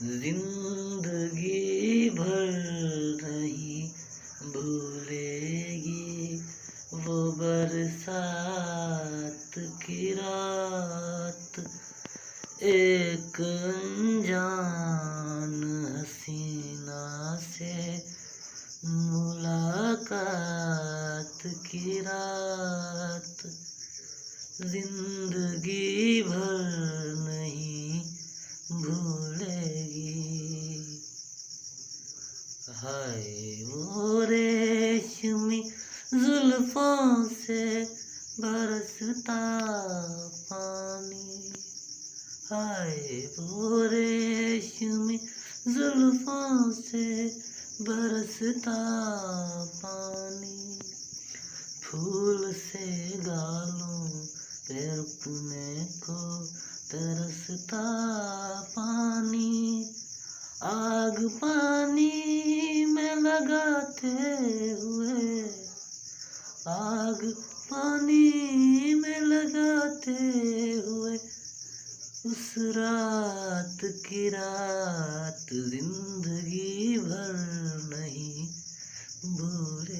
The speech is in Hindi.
जिंदगी भर नहीं भूलेगी वो बरसात की रात। एक अनजान हसीना से मुलाकात की रात। जिंदगी भर नहीं भूलेगी। हाय वो रेशमी जुल्फों से बरसता पानी। हाय वो रेशमी जुल्फों से बरसता पानी। फूल से गालों पे रुकने को तरसता पानी। आग पानी में लगाते हुए, आग पानी में लगाते हुए उस रात की रात जिंदगी भर नहीं भूल